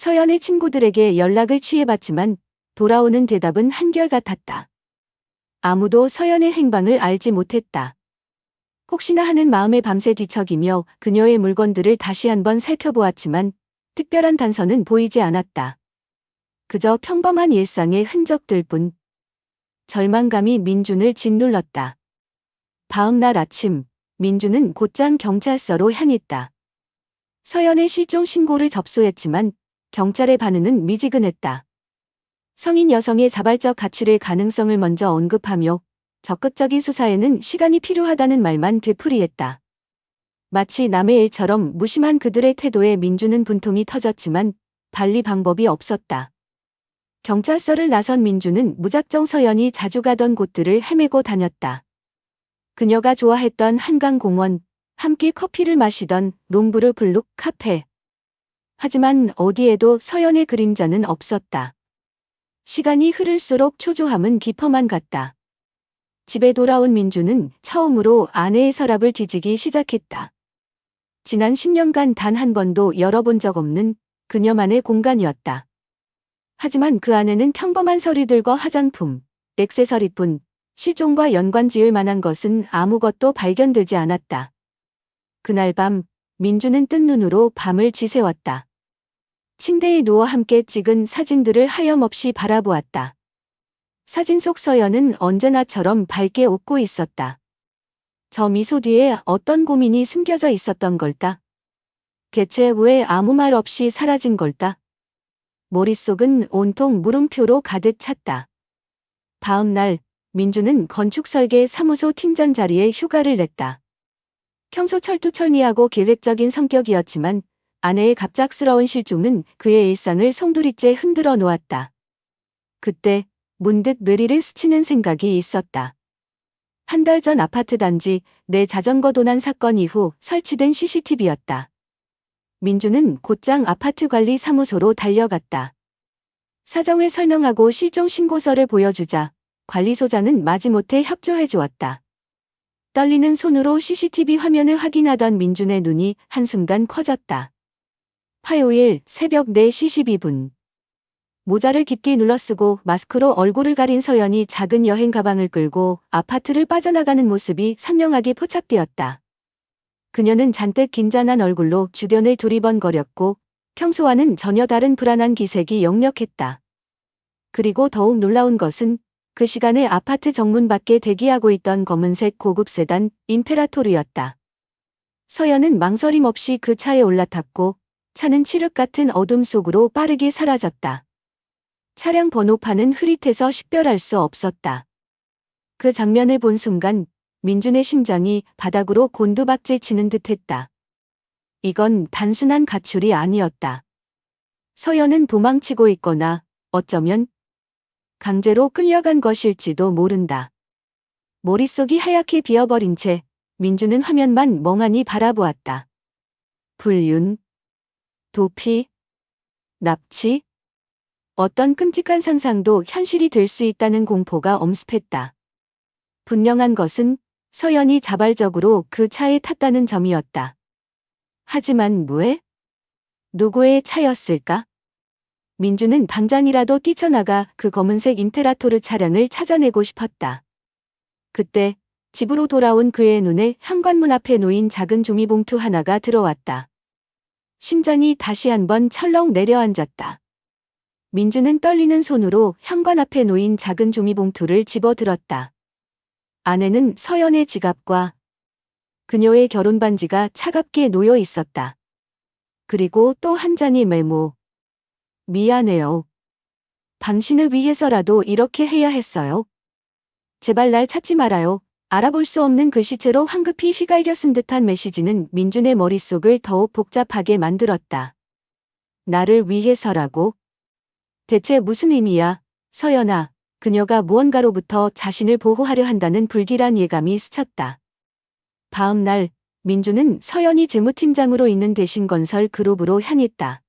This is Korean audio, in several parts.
서연의 친구들에게 연락을 취해봤지만 돌아오는 대답은 한결같았다. 아무도 서연의 행방을 알지 못했다. 혹시나 하는 마음에 밤새 뒤척이며 그녀의 물건들을 다시 한번 살펴보았지만 특별한 단서는 보이지 않았다. 그저 평범한 일상의 흔적들 뿐. 절망감이 민준을 짓눌렀다. 다음 날 아침, 민준은 곧장 경찰서로 향했다. 서연의 실종 신고를 접수했지만 경찰의 반응은 미지근했다. 성인 여성의 자발적 가출의 가능성을 먼저 언급하며 적극적인 수사에는 시간이 필요하다는 말만 되풀이했다. 마치 남의 일처럼 무심한 그들의 태도에 민준은 분통이 터졌지만 발리 방법이 없었다. 경찰서를 나선 민준은 무작정 서연이 자주 가던 곳들을 헤매고 다녔다. 그녀가 좋아했던 한강공원, 함께 커피를 마시던 롱브르 블룩 카페. 하지만 어디에도 서연의 그림자는 없었다. 시간이 흐를수록 초조함은 깊어만 갔다. 집에 돌아온 민준은 처음으로 아내의 서랍을 뒤지기 시작했다. 지난 10년간 단 한 번도 열어본 적 없는 그녀만의 공간이었다. 하지만 그 안에는 평범한 서류들과 화장품, 액세서리뿐 실종과 연관지을 만한 것은 아무것도 발견되지 않았다. 그날 밤 민준은 뜬 눈으로 밤을 지새웠다. 침대에 누워 함께 찍은 사진들을 하염없이 바라보았다. 사진 속 서연은 언제나처럼 밝게 웃고 있었다. 저 미소 뒤에 어떤 고민이 숨겨져 있었던 걸까? 대체 왜 아무 말 없이 사라진 걸까? 머릿속은 온통 물음표로 가득 찼다. 다음 날 민준은 건축설계 사무소 팀장 자리에 휴가를 냈다. 평소 철두철미하고 계획적인 성격이었지만 아내의 갑작스러운 실종은 그의 일상을 송두리째 흔들어 놓았다. 그때 문득 뇌리를 스치는 생각이 있었다. 한 달 전 아파트 단지 내 자전거 도난 사건 이후 설치된 CCTV였다. 민준은 곧장 아파트 관리 사무소로 달려갔다. 사정을 설명하고 실종 신고서를 보여주자 관리소장은 마지못해 협조해 주었다. 떨리는 손으로 CCTV 화면을 확인하던 민준의 눈이 한순간 커졌다. 화요일 새벽 4시 12분. 모자를 깊게 눌러쓰고 마스크로 얼굴을 가린 서연이 작은 여행 가방을 끌고 아파트를 빠져나가는 모습이 선명하게 포착되었다. 그녀는 잔뜩 긴장한 얼굴로 주변을 두리번거렸고 평소와는 전혀 다른 불안한 기색이 역력했다. 그리고 더욱 놀라운 것은 그 시간에 아파트 정문 밖에 대기하고 있던 검은색 고급 세단 임페라토르였다. 서연은 망설임 없이 그 차에 올라탔고 차는 칠흑 같은 어둠 속으로 빠르게 사라졌다. 차량 번호판은 흐릿해서 식별할 수 없었다. 그 장면을 본 순간 민준의 심장이 바닥으로 곤두박질 치는 듯했다. 이건 단순한 가출이 아니었다. 서연은 도망치고 있거나 어쩌면 강제로 끌려간 것일지도 모른다. 머릿속이 하얗게 비어버린 채 민준은 화면만 멍하니 바라보았다. 불륜, 도피, 납치, 어떤 끔찍한 상상도 현실이 될 수 있다는 공포가 엄습했다. 분명한 것은 서연이 자발적으로 그 차에 탔다는 점이었다. 하지만 왜? 누구의 차였을까? 민준은 당장이라도 뛰쳐나가 그 검은색 임페라토르 차량을 찾아내고 싶었다. 그때 집으로 돌아온 그의 눈에 현관문 앞에 놓인 작은 종이봉투 하나가 들어왔다. 심장이 다시 한번 철렁 내려앉았다. 민준은 떨리는 손으로 현관 앞에 놓인 작은 종이봉투를 집어들었다. 안에는 서연의 지갑과 그녀의 결혼 반지가 차갑게 놓여 있었다. 그리고 또 한 장의 메모. 미안해요. 당신을 위해서라도 이렇게 해야 했어요. 제발 날 찾지 말아요. 알아볼 수 없는 글씨체로 황급히 휘갈겨 쓴 듯한 메시지는 민준의 머릿속을 더욱 복잡하게 만들었다. 나를 위해서라고? 대체 무슨 의미야? 서연아, 그녀가 무언가로부터 자신을 보호하려 한다는 불길한 예감이 스쳤다. 다음 날 민준은 서연이 재무팀장으로 있는 대신건설 그룹으로 향했다.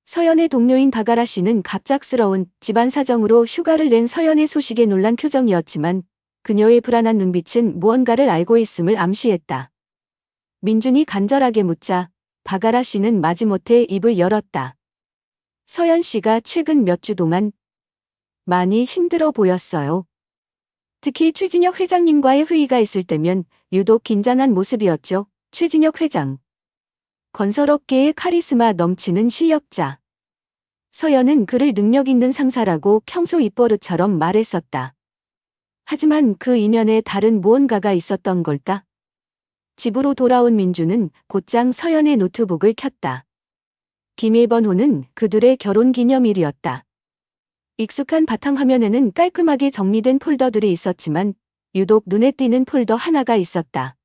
서연의 동료인 바가라 씨는 갑작스러운 집안 사정으로 휴가를 낸 서연의 소식에 놀란 표정이었지만 그녀의 불안한 눈빛은 무언가를 알고 있음을 암시했다. 민준이 간절하게 묻자 바가라 씨는 마지못해 입을 열었다. 서연 씨가 최근 몇 주 동안 많이 힘들어 보였어요. 특히 최진혁 회장님과의 회의가 있을 때면 유독 긴장한 모습이었죠. 최진혁 회장. 건설업계의 카리스마 넘치는 실력자. 서연은 그를 능력 있는 상사라고 평소 입버릇처럼 말했었다. 하지만 그 이면에 다른 무언가가 있었던 걸까? 집으로 돌아온 민주는 곧장 서연의 노트북을 켰다. 비밀번호는 그들의 결혼기념일이었다. 익숙한 바탕화면에는 깔끔하게 정리된 폴더들이 있었지만 유독 눈에 띄는 폴더 하나가 있었다.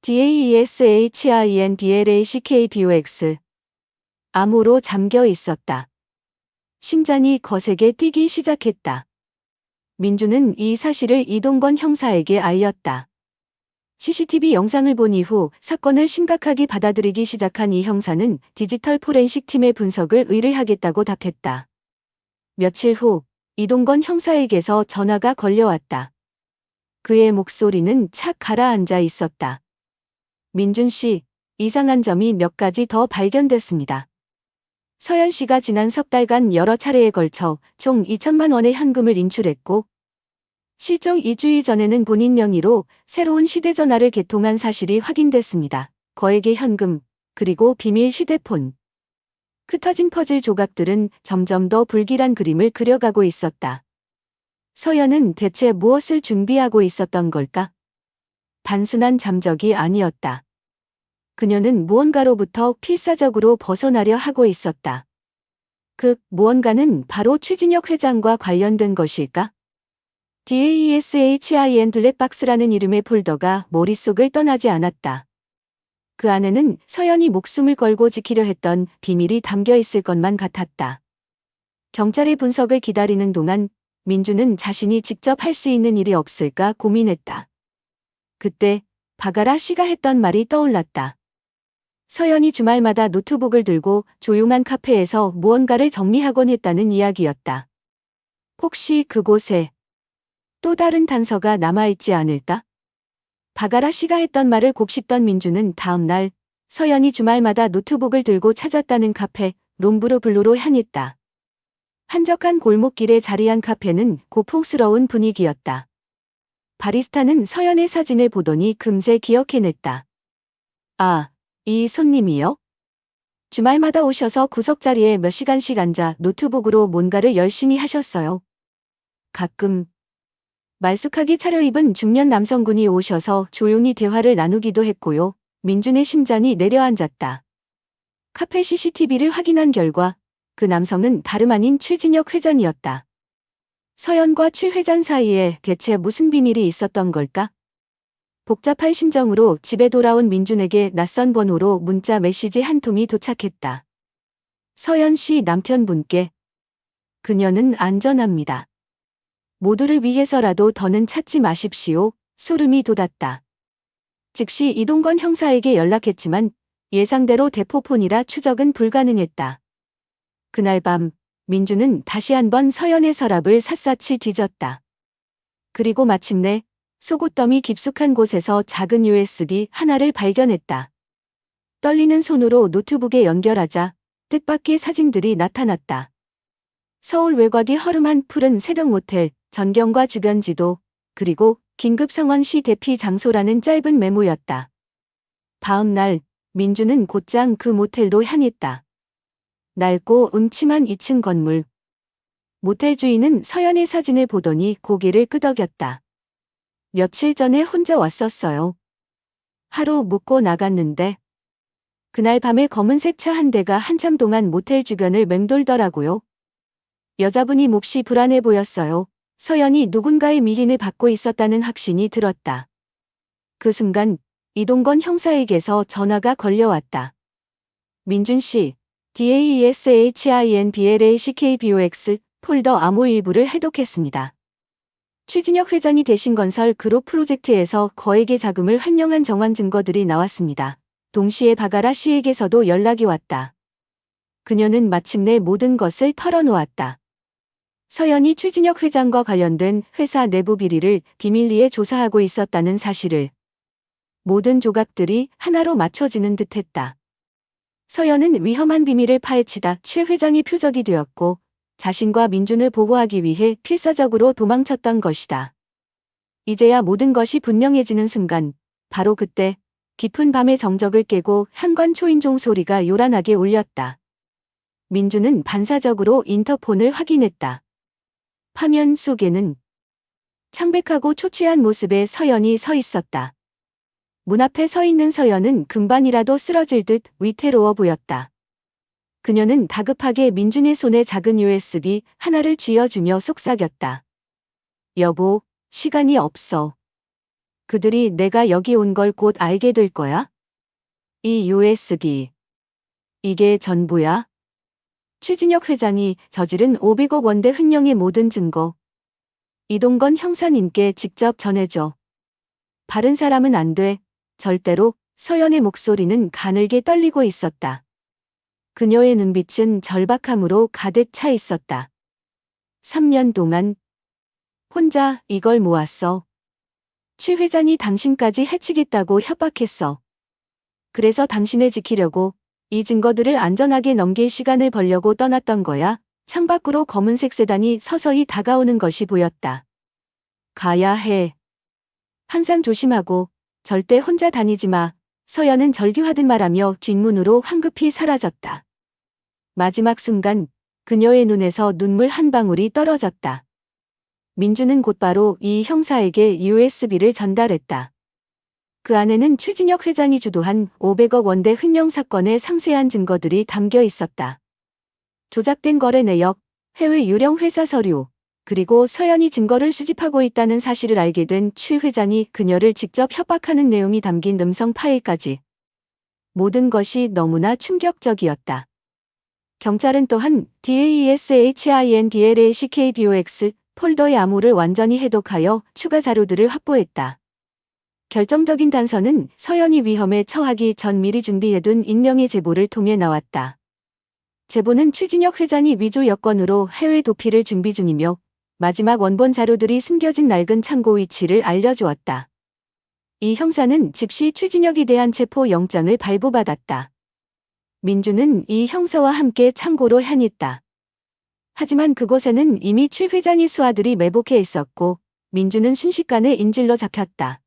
DAESHINBLACKBOX. 암호로 잠겨 있었다. 심장이 거세게 뛰기 시작했다. 민주는 이 사실을 이동건 형사에게 알렸다. CCTV 영상을 본 이후 사건을 심각하게 받아들이기 시작한 이 형사는 디지털 포렌식 팀의 분석을 의뢰하겠다고 답했다. 며칠 후 이동건 형사에게서 전화가 걸려왔다. 그의 목소리는 착 가라앉아 있었다. 민준 씨, 이상한 점이 몇 가지 더 발견됐습니다. 서연 씨가 지난 석 달간 여러 차례에 걸쳐 총 2천만 원의 현금을 인출했고 실종 2주일 전에는 본인 명의로 새로운 휴대전화를 개통한 사실이 확인됐습니다. 거액의 현금, 그리고 비밀 휴대폰. 흩어진 퍼즐 조각들은 점점 더 불길한 그림을 그려가고 있었다. 서연은 대체 무엇을 준비하고 있었던 걸까? 단순한 잠적이 아니었다. 그녀는 무언가로부터 필사적으로 벗어나려 하고 있었다. 그 무언가는 바로 최진혁 회장과 관련된 것일까? DAESHIN 블랙박스라는 이름의 폴더가 머릿속을 떠나지 않았다. 그 안에는 서연이 목숨을 걸고 지키려 했던 비밀이 담겨 있을 것만 같았다. 경찰의 분석을 기다리는 동안 민주는 자신이 직접 할 수 있는 일이 없을까 고민했다. 그때 바가라 씨가 했던 말이 떠올랐다. 서연이 주말마다 노트북을 들고 조용한 카페에서 무언가를 정리하곤 했다는 이야기였다. 혹시 그곳에 또 다른 단서가 남아있지 않을까? 바가라 씨가 했던 말을 곱씹던 민주는 다음 날 서연이 주말마다 노트북을 들고 찾았다는 카페 롬브르 블루로 향했다. 한적한 골목길에 자리한 카페는 고풍스러운 분위기였다. 바리스타는 서연의 사진을 보더니 금세 기억해냈다. 아, 이 손님이요? 주말마다 오셔서 구석자리에 몇 시간씩 앉아 노트북으로 뭔가를 열심히 하셨어요. 가끔 말쑥하게 차려입은 중년 남성분이 오셔서 조용히 대화를 나누기도 했고요. 민준의 심장이 내려앉았다. 카페 CCTV를 확인한 결과 그 남성은 다름 아닌 최진혁 회장이었다. 서연과 최 회장 사이에 대체 무슨 비밀이 있었던 걸까? 복잡한 심정으로 집에 돌아온 민준에게 낯선 번호로 문자 메시지 한 통이 도착했다. 서연 씨 남편분께. 그녀는 안전합니다. 모두를 위해서라도 더는 찾지 마십시오. 소름이 돋았다. 즉시 이동건 형사에게 연락했지만 예상대로 대포폰이라 추적은 불가능했다. 그날 밤 민주는 다시 한번 서연의 서랍을 샅샅이 뒤졌다. 그리고 마침내 속옷더미 깊숙한 곳에서 작은 USB 하나를 발견했다. 떨리는 손으로 노트북에 연결하자 뜻밖의 사진들이 나타났다. 서울 외곽이 허름한 푸른 새벽 모텔, 전경과 주변 지도, 그리고 긴급 상황 시 대피 장소라는 짧은 메모였다. 다음 날 민주는 곧장 그 모텔로 향했다. 낡고 음침한 2층 건물. 모텔 주인은 서연의 사진을 보더니 고개를 끄덕였다. 며칠 전에 혼자 왔었어요. 하루 묵고 나갔는데 그날 밤에 검은색 차 한 대가 한참 동안 모텔 주변을 맴돌더라고요. 여자분이 몹시 불안해 보였어요. 서연이 누군가의 미인을 받고 있었다는 확신이 들었다. 그 순간 이동건 형사에게서 전화가 걸려왔다. 민준 씨, DAESHINBLACKBOX 폴더 암호 일부를 해독했습니다. 최진혁 회장이 대신 건설 그룹 프로젝트에서 거액의 자금을 횡령한 정황 증거들이 나왔습니다. 동시에 바가라 씨에게서도 연락이 왔다. 그녀는 마침내 모든 것을 털어놓았다. 서연이 최진혁 회장과 관련된 회사 내부 비리를 비밀리에 조사하고 있었다는 사실을. 모든 조각들이 하나로 맞춰지는 듯했다. 서연은 위험한 비밀을 파헤치다 최 회장이 표적이 되었고 자신과 민준을 보호하기 위해 필사적으로 도망쳤던 것이다. 이제야 모든 것이 분명해지는 순간, 바로 그때 깊은 밤의 정적을 깨고 현관 초인종 소리가 요란하게 울렸다. 민준은 반사적으로 인터폰을 확인했다. 화면 속에는 창백하고 초췌한 모습의 서연이 서 있었다. 문 앞에 서 있는 서연은 금방이라도 쓰러질 듯 위태로워 보였다. 그녀는 다급하게 민준의 손에 작은 USB 하나를 쥐어주며 속삭였다. 여보, 시간이 없어. 그들이 내가 여기 온 걸 곧 알게 될 거야? 이 USB. 이게 전부야? 최진혁 회장이 저지른 500억 원대 횡령의 모든 증거. 이동건 형사님께 직접 전해줘. 바른 사람은 안 돼. 절대로. 서연의 목소리는 가늘게 떨리고 있었다. 그녀의 눈빛은 절박함으로 가득 차 있었다. 3년 동안 혼자 이걸 모았어. 최 회장이 당신까지 해치겠다고 협박했어. 그래서 당신을 지키려고 이 증거들을 안전하게 넘길 시간을 벌려고 떠났던 거야. 창밖으로 검은색 세단이 서서히 다가오는 것이 보였다. 가야 해. 항상 조심하고 절대 혼자 다니지 마. 서연은 절규하듯 말하며 뒷문으로 황급히 사라졌다. 마지막 순간 그녀의 눈에서 눈물 한 방울이 떨어졌다. 민준은 곧바로 이 형사에게 USB를 전달했다. 그 안에는 최진혁 회장이 주도한 500억 원대 횡령 사건의 상세한 증거들이 담겨 있었다. 조작된 거래 내역, 해외 유령 회사 서류, 그리고 서연이 증거를 수집하고 있다는 사실을 알게 된 최 회장이 그녀를 직접 협박하는 내용이 담긴 음성 파일까지. 모든 것이 너무나 충격적이었다. 경찰은 또한 DASHINDLACKBOX 폴더의 암호를 완전히 해독하여 추가 자료들을 확보했다. 결정적인 단서는 서연이 위험에 처하기 전 미리 준비해둔 익명의 제보를 통해 나왔다. 제보는 최진혁 회장이 위조 여권으로 해외 도피를 준비 중이며 마지막 원본 자료들이 숨겨진 낡은 창고 위치를 알려주었다. 이 형사는 즉시 최진혁에 대한 체포 영장을 발부받았다. 민준은 이 형사와 함께 창고로 향했다. 하지만 그곳에는 이미 최 회장의 수하들이 매복해 있었고 민준은 순식간에 인질로 잡혔다.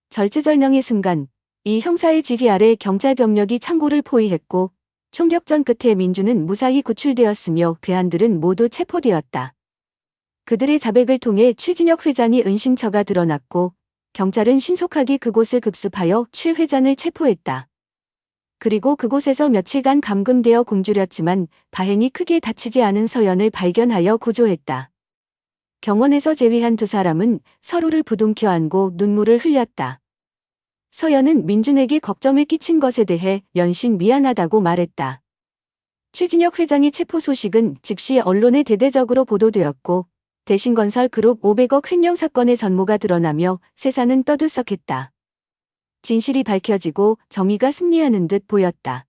절체절명의 순간 이 형사의 지휘 아래 경찰 병력이 창고를 포위했고 총격전 끝에 민준은 무사히 구출되었으며 괴한들은 모두 체포되었다. 그들의 자백을 통해 최진혁 회장의 은신처가 드러났고 경찰은 신속하게 그곳을 급습하여 최 회장을 체포했다. 그리고 그곳에서 며칠간 감금되어 굶주렸지만 다행히 크게 다치지 않은 서연을 발견하여 구조했다. 경원에서 제외한 두 사람은 서로를 부둥켜 안고 눈물을 흘렸다. 서연은 민준에게 걱정을 끼친 것에 대해 연신 미안하다고 말했다. 최진혁 회장의 체포 소식은 즉시 언론에 대대적으로 보도되었고 대신건설 그룹 500억 횡령 사건의 전모가 드러나며 세상은 떠들썩했다. 진실이 밝혀지고 정의가 승리하는 듯 보였다.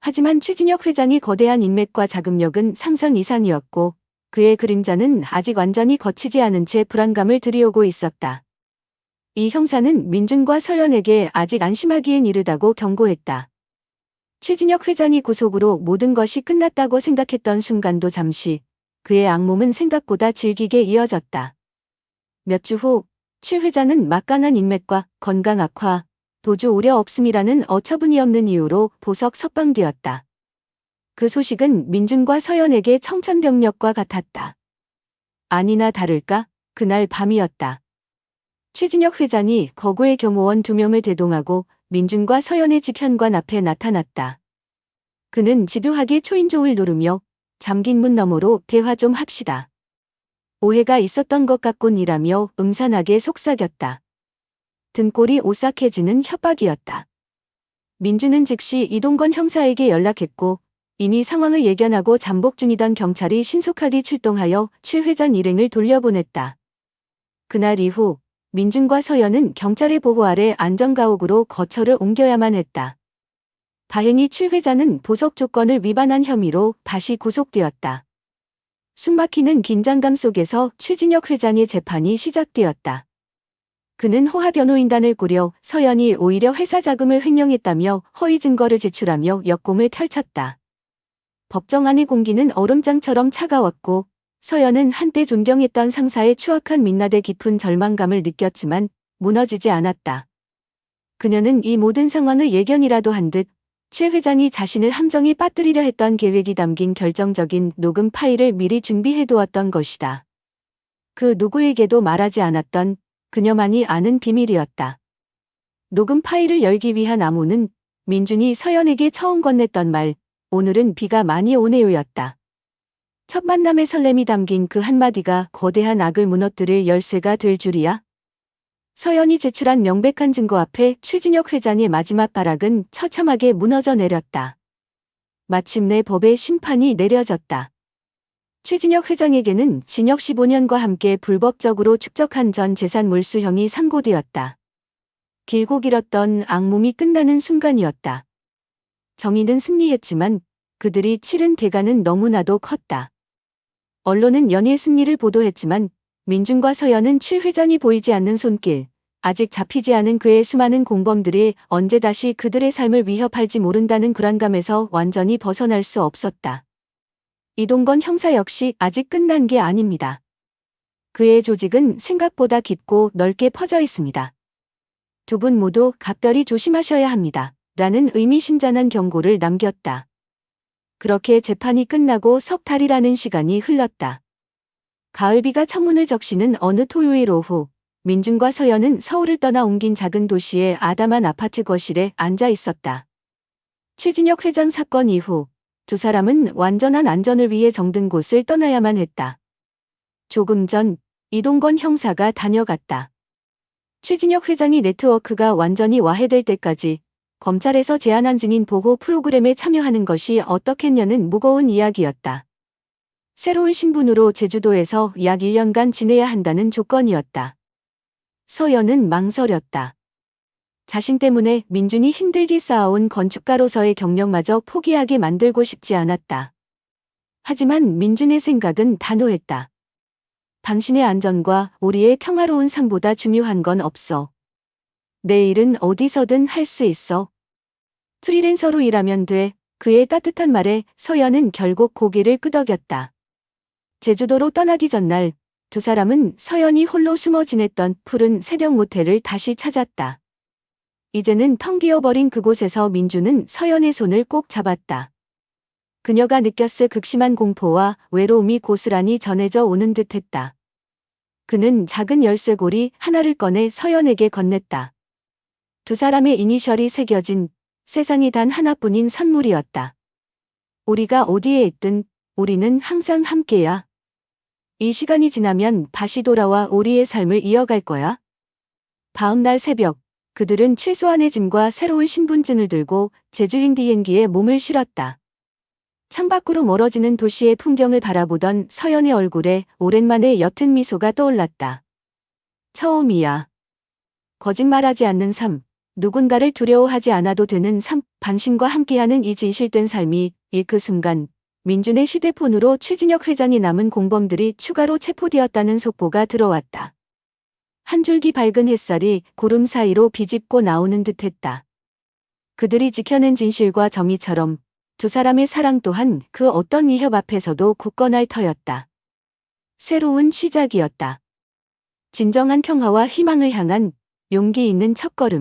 하지만 최진혁 회장의 거대한 인맥과 자금력은 상상 이상이었고 그의 그림자는 아직 완전히 거치지 않은 채 불안감을 들이오고 있었다. 이 형사는 민준과 서연에게 아직 안심하기엔 이르다고 경고했다. 최진혁 회장이 구속으로 모든 것이 끝났다고 생각했던 순간도 잠시 그의 악몽은 생각보다 질기게 이어졌다. 몇 주 후 최 회장은 막강한 인맥과 건강 악화, 도주 우려 없음이라는 어처구니 없는 이유로 보석 석방되었다. 그 소식은 민준과 서연에게 청천벽력과 같았다. 아니나 다를까 그날 밤이었다. 최진혁 회장이 거구의 경호원 2명을 대동하고 민준과 서연의 집 현관 앞에 나타났다. 그는 집요하게 초인종을 누르며 잠긴 문 너머로 대화 좀 합시다. 오해가 있었던 것 같곤 이라며 음산하게 속삭였다. 등골이 오싹해지는 협박이었다. 민준은 즉시 이동건 형사에게 연락했고 이미 상황을 예견하고 잠복 중이던 경찰이 신속하게 출동하여 최 회장 일행을 돌려보냈다. 그날 이후 민준과 서연은 경찰의 보호 아래 안전가옥으로 거처를 옮겨야만 했다. 다행히 최 회장은 보석 조건을 위반한 혐의로 다시 구속되었다. 숨막히는 긴장감 속에서 최진혁 회장의 재판이 시작되었다. 그는 호화 변호인단을 꾸려 서연이 오히려 회사 자금을 횡령했다며 허위 증거를 제출하며 역공을 펼쳤다. 법정 안의 공기는 얼음장처럼 차가웠고 서연은 한때 존경했던 상사의 추악한 민낯에 깊은 절망감을 느꼈지만 무너지지 않았다. 그녀는 이 모든 상황을 예견이라도 한 듯 최 회장이 자신을 함정에 빠뜨리려 했던 계획이 담긴 결정적인 녹음 파일을 미리 준비해두었던 것이다. 그 누구에게도 말하지 않았던 그녀만이 아는 비밀이었다. 녹음 파일을 열기 위한 암호는 민준이 서연에게 처음 건넸던 말, 오늘은 비가 많이 오네요였다. 첫 만남의 설렘이 담긴 그 한마디가 거대한 악을 무너뜨릴 열쇠가 될 줄이야. 서연이 제출한 명백한 증거 앞에 최진혁 회장의 마지막 발악은 처참하게 무너져 내렸다. 마침내 법의 심판이 내려졌다. 최진혁 회장에게는 징역 15년과 함께 불법적으로 축적한 전 재산 몰수형이 선고되었다. 길고 길었던 악몽이 끝나는 순간이었다. 정의는 승리했지만 그들이 치른 대가는 너무나도 컸다. 언론은 연일 승리를 보도했지만 민준과 서연은 최 회장이 보이지 않는 손길, 아직 잡히지 않은 그의 수많은 공범들이 언제 다시 그들의 삶을 위협할지 모른다는 불안감에서 완전히 벗어날 수 없었다. 이동건 형사 역시 아직 끝난 게 아닙니다. 그의 조직은 생각보다 깊고 넓게 퍼져 있습니다. 두 분 모두 각별히 조심하셔야 합니다. 라는 의미심장한 경고를 남겼다. 그렇게 재판이 끝나고 석 달이라는 시간이 흘렀다. 가을비가 창문을 적시는 어느 토요일 오후, 민준과 서연은 서울을 떠나 옮긴 작은 도시의 아담한 아파트 거실에 앉아 있었다. 최진혁 회장 사건 이후 두 사람은 완전한 안전을 위해 정든 곳을 떠나야만 했다. 조금 전 이동건 형사가 다녀갔다. 최진혁 회장이 네트워크가 완전히 와해될 때까지 검찰에서 제안한 증인 보호 프로그램에 참여하는 것이 어떻겠냐는 무거운 이야기였다. 새로운 신분으로 제주도에서 약 1년간 지내야 한다는 조건이었다. 서연은 망설였다. 자신 때문에 민준이 힘들게 쌓아온 건축가로서의 경력마저 포기하게 만들고 싶지 않았다. 하지만 민준의 생각은 단호했다. 당신의 안전과 우리의 평화로운 삶보다 중요한 건 없어. 내 일은 어디서든 할 수 있어. 프리랜서로 일하면 돼. 그의 따뜻한 말에 서연은 결국 고개를 끄덕였다. 제주도로 떠나기 전날 두 사람은 서연이 홀로 숨어 지냈던 푸른 새벽 모텔을 다시 찾았다. 이제는 텅 비어버린 그곳에서 민준은 서연의 손을 꼭 잡았다. 그녀가 느꼈을 극심한 공포와 외로움이 고스란히 전해져 오는 듯했다. 그는 작은 열쇠고리 하나를 꺼내 서연에게 건넸다. 두 사람의 이니셜이 새겨진 세상이 단 하나뿐인 선물이었다. 우리가 어디에 있든 우리는 항상 함께야. 이 시간이 지나면 다시 돌아와 우리의 삶을 이어갈 거야. 다음 날 새벽, 그들은 최소한의 짐과 새로운 신분증을 들고 제주행 비행기에 몸을 실었다. 창밖으로 멀어지는 도시의 풍경을 바라보던 서연의 얼굴에 오랜만에 옅은 미소가 떠올랐다. 처음이야. 거짓말하지 않는 삶, 누군가를 두려워하지 않아도 되는 삶, 당신과 함께하는 이 진실된 삶이 그 순간 민준의 휴대폰으로 최진혁 회장이 남은 공범들이 추가로 체포되었다는 속보가 들어왔다. 한 줄기 밝은 햇살이 구름 사이로 비집고 나오는 듯했다. 그들이 지켜낸 진실과 정의처럼 두 사람의 사랑 또한 그 어떤 위협 앞에서도 굳건할 터였다. 새로운 시작이었다. 진정한 평화와 희망을 향한 용기 있는 첫걸음.